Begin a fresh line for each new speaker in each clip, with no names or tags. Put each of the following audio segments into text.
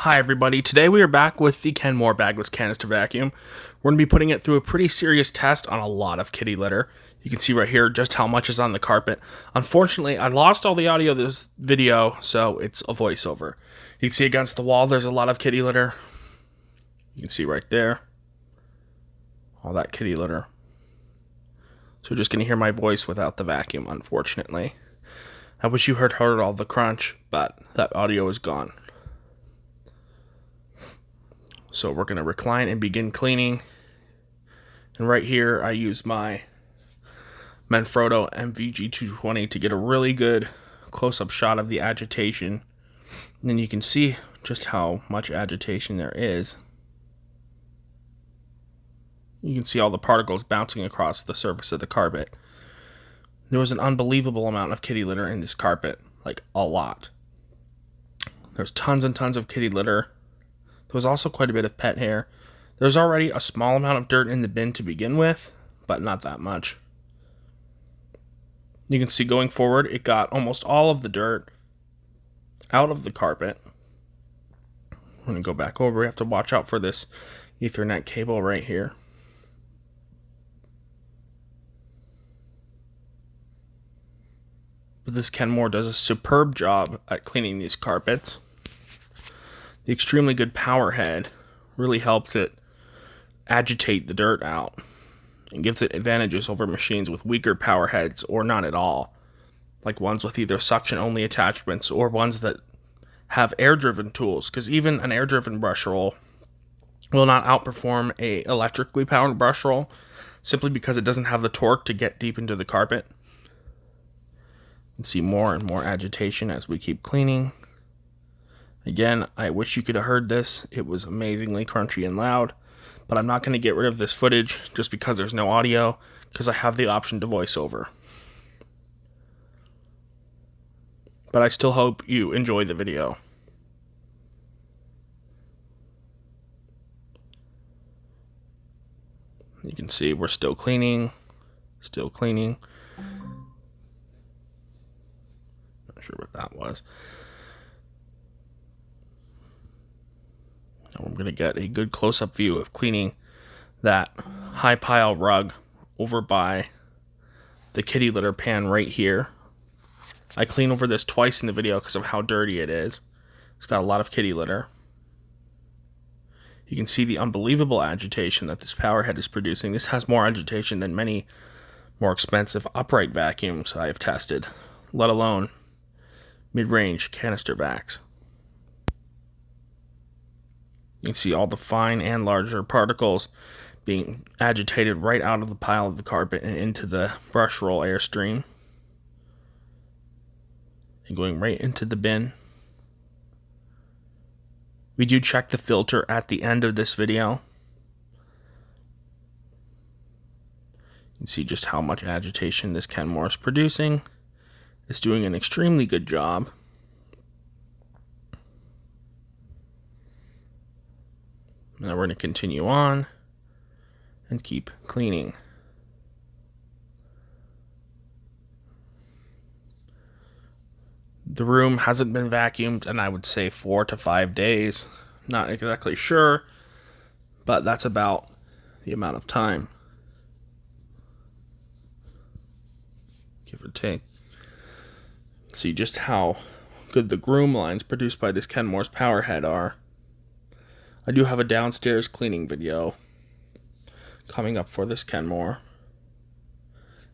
Hi everybody, today we are back with the Kenmore Bagless Canister Vacuum. We're going to be putting it through a pretty serious test on a lot of kitty litter. You can see right here just how much is on the carpet. Unfortunately, I lost all the audio of this video, so it's a voiceover. You can see against the wall there's a lot of kitty litter. You can see right there, all that kitty litter. So you're just going to hear my voice without the vacuum, unfortunately. I wish you heard all the crunch, but that audio is gone. So we're going to recline and begin cleaning. And right here, I use my Manfrotto MVG220 to get a really good close-up shot of the agitation. And then you can see just how much agitation there is. You can see all the particles bouncing across the surface of the carpet. There was an unbelievable amount of kitty litter in this carpet, like a lot. There's tons and tons of kitty litter. There was also quite a bit of pet hair. There's already a small amount of dirt in the bin to begin with, but not that much. You can see going forward, it got almost all of the dirt out of the carpet. I'm going to go back over. We have to watch out for this Ethernet cable right here. But this Kenmore does a superb job at cleaning these carpets. The extremely good power head really helps it agitate the dirt out and gives it advantages over machines with weaker power heads or none at all, like ones with either suction-only attachments or ones that have air-driven tools, because even an air-driven brush roll will not outperform a electrically powered brush roll simply because it doesn't have the torque to get deep into the carpet. You can see more and more agitation as we keep cleaning. Again, I wish you could have heard this. It was amazingly crunchy and loud, but I'm not going to get rid of this footage just because there's no audio, because I have the option to voice over. But I still hope you enjoy the video. You can see we're still cleaning, still cleaning. Not sure what that was. I'm going to get a good close-up view of cleaning that high pile rug over by the kitty litter pan right here. I clean over this twice in the video because of how dirty it is. It's got a lot of kitty litter. You can see the unbelievable agitation that this power head is producing. This has more agitation than many more expensive upright vacuums I have tested, let alone mid-range canister vacs. You can see all the fine and larger particles being agitated right out of the pile of the carpet and into the brush roll airstream. And going right into the bin. We do check the filter at the end of this video. You can see just how much agitation this Kenmore is producing. It's doing an extremely good job. Now we're going to continue on and keep cleaning. The room hasn't been vacuumed in, I would say, 4 to 5 days. Not exactly sure, but that's about the amount of time, give or take. See just how good the groom lines produced by this Kenmore's power head are. I do have a downstairs cleaning video coming up for this Kenmore.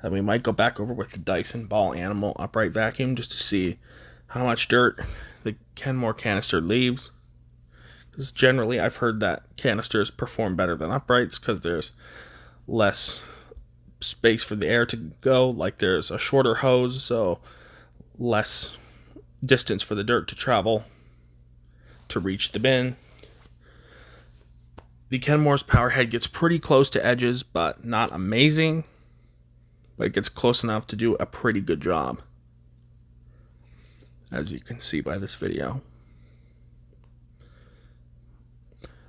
And we might go back over with the Dyson Ball Animal upright vacuum just to see how much dirt the Kenmore canister leaves. Because generally I've heard that canisters perform better than uprights because there's less space for the air to go. Like there's a shorter hose, so less distance for the dirt to travel to reach the bin. The Kenmore's power head gets pretty close to edges, but not amazing. But it gets close enough to do a pretty good job, as you can see by this video.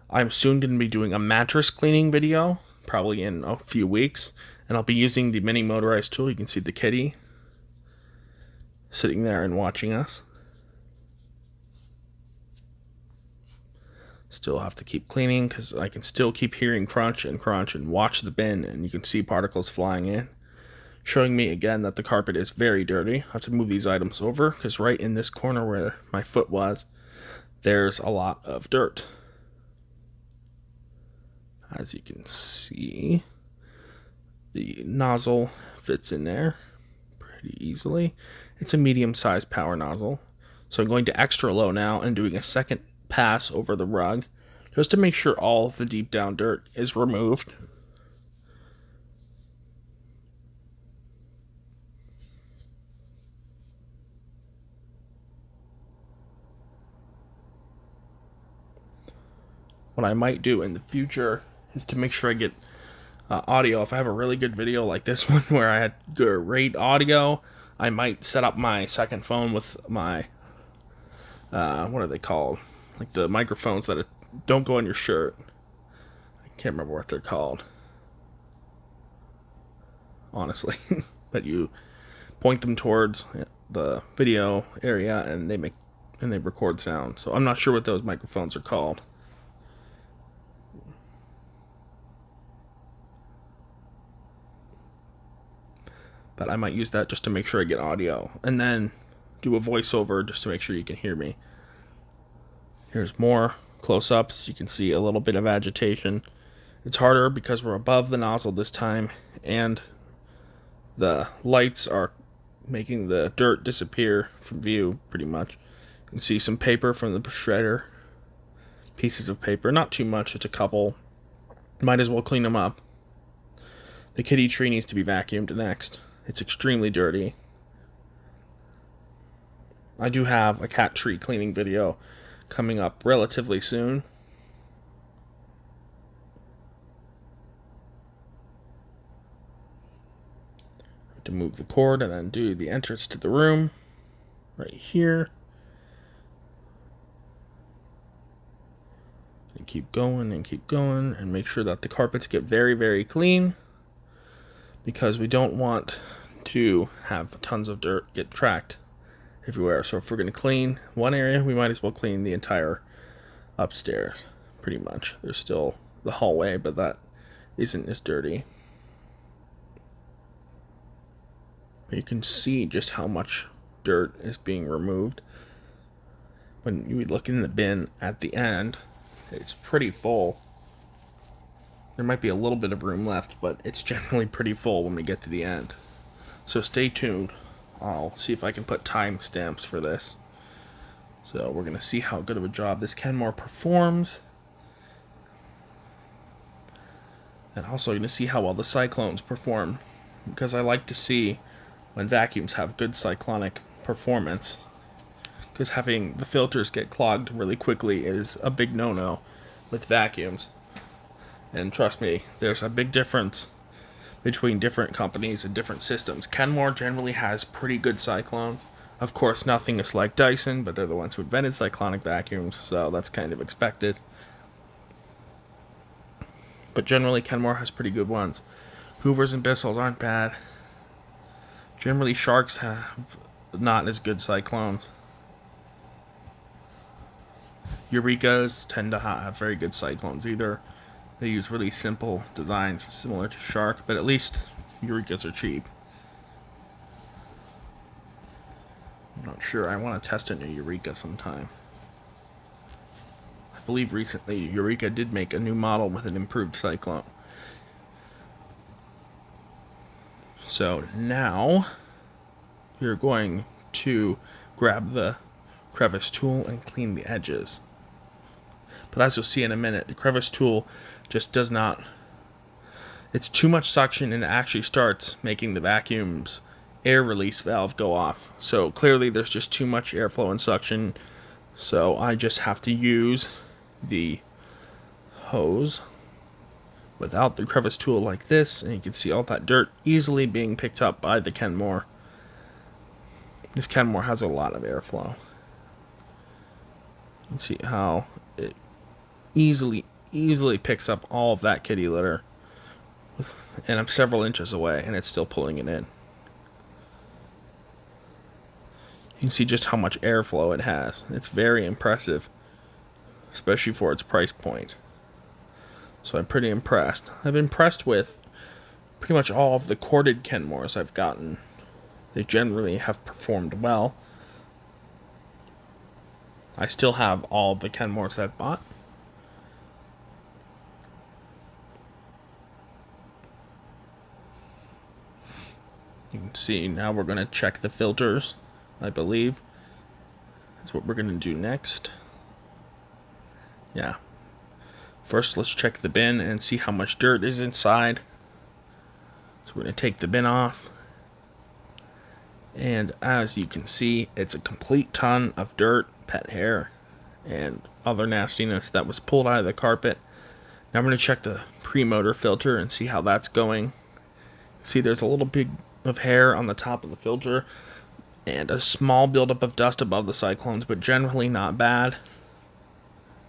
I'm soon going to be doing a mattress cleaning video, probably in a few weeks. And I'll be using the mini motorized tool. You can see the kitty sitting there and watching us. Still have to keep cleaning because I can still keep hearing crunch and watch the bin, and you can see particles flying in, showing me again that the carpet is very dirty. I have to move these items over because right in this corner where my foot was, there's a lot of dirt. As you can see, the nozzle fits in there pretty easily. It's a medium-sized power nozzle. So I'm going to extra low now and doing a second pass over the rug just to make sure all of the deep down dirt is removed. What I might do in the future is to make sure I get audio. If I have a really good video like this one where I had great audio, I might set up my second phone with my what are they called? Like the microphones that don't go on your shirt. I can't remember what they're called, honestly. But you point them towards the video area and they record sound. So I'm not sure what those microphones are called. But I might use that just to make sure I get audio, and then do a voiceover just to make sure you can hear me. Here's more close-ups. You can see a little bit of agitation. It's harder because we're above the nozzle this time, and the lights are making the dirt disappear from view pretty much. You can see some paper from the shredder. Pieces of paper, not too much, it's a couple. Might as well clean them up. The kitty tree needs to be vacuumed next. It's extremely dirty. I do have a cat tree cleaning video coming up relatively soon. To move the cord and then do the entrance to the room right here. And keep going and make sure that the carpets get very, very clean, because we don't want to have tons of dirt get tracked everywhere. So if we're going to clean one area, we might as well clean the entire upstairs, pretty much. There's still the hallway, but that isn't as dirty. But you can see just how much dirt is being removed. When you look in the bin at the end, it's pretty full. There might be a little bit of room left, but it's generally pretty full when we get to the end. So stay tuned. I'll see if I can put timestamps for this. So we're going to see how good of a job this Kenmore performs. And also going to see how well the Cyclones perform, because I like to see when vacuums have good cyclonic performance, because having the filters get clogged really quickly is a big no-no with vacuums. And trust me, there's a big difference between different companies and different systems. Kenmore generally has pretty good cyclones. Of course, nothing is like Dyson, but they're the ones who invented cyclonic vacuums, so that's kind of expected. But generally, Kenmore has pretty good ones. Hoovers and Bissells aren't bad. Generally, Sharks have not as good cyclones. Eurekas tend to have very good cyclones. Either they use really simple designs similar to Shark, but at least Eurekas are cheap. I'm not sure. I want to test a new Eureka sometime. I believe recently Eureka did make a new model with an improved cyclone. So now you're going to grab the crevice tool and clean the edges. But as you'll see in a minute, the crevice tool just does not... It's too much suction, and it actually starts making the vacuum's air release valve go off. So clearly there's just too much airflow and suction. So I just have to use the hose without the crevice tool like this, and you can see all that dirt easily being picked up by the Kenmore. This Kenmore has a lot of airflow. You can see how it easily picks up all of that kitty litter. And I'm several inches away, and it's still pulling it in. You can see just how much airflow it has. It's very impressive. especially for its price point. So I'm pretty impressed. I've been impressed with pretty much all of the corded Kenmores I've gotten. They generally have performed well. I still have all of the Kenmores I've bought. You can see now we're going to check the filters, I believe. That's what we're going to do next. Yeah. First, let's check the bin and see how much dirt is inside. So we're going to take the bin off. And as you can see, it's a complete ton of dirt, pet hair, and other nastiness that was pulled out of the carpet. Now I'm going to check the pre-motor filter and see how that's going. See, there's a little bit of hair on the top of the filter and a small buildup of dust above the cyclones, but generally not bad.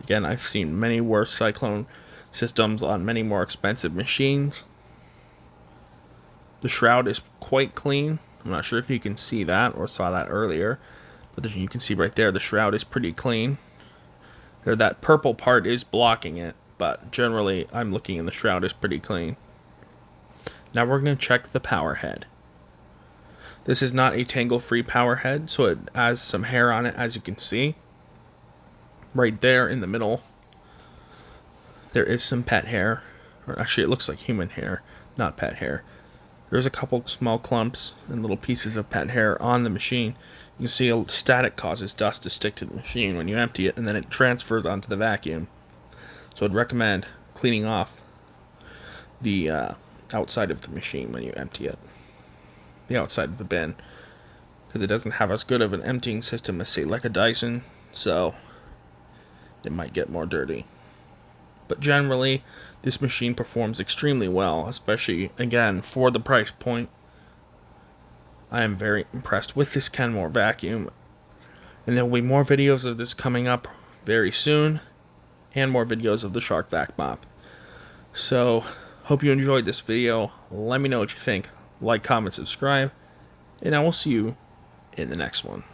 Again, I've seen many worse cyclone systems on many more expensive machines. The shroud is quite clean. I'm not sure if you can see that or saw that earlier, but you can see right there the shroud is pretty clean. There, that purple part is blocking it, but generally I'm looking and the shroud is pretty clean. Now we're going to check the power head. This is not a tangle-free power head, so it has some hair on it, as you can see. Right there in the middle, there is some pet hair. Or actually, it looks like human hair, not pet hair. There's a couple small clumps and little pieces of pet hair on the machine. You can see static causes dust to stick to the machine when you empty it, and then it transfers onto the vacuum. So I'd recommend cleaning off the outside of the machine when you empty it. The outside of the bin. Because it doesn't have as good of an emptying system as, say, like a Dyson. So it might get more dirty. But generally, this machine performs extremely well, especially, again, for the price point. I am very impressed with this Kenmore vacuum. And there will be more videos of this coming up very soon, and more videos of the Shark Vac Mop. So, hope you enjoyed this video. Let me know what you think. Like, comment, subscribe, and I will see you in the next one.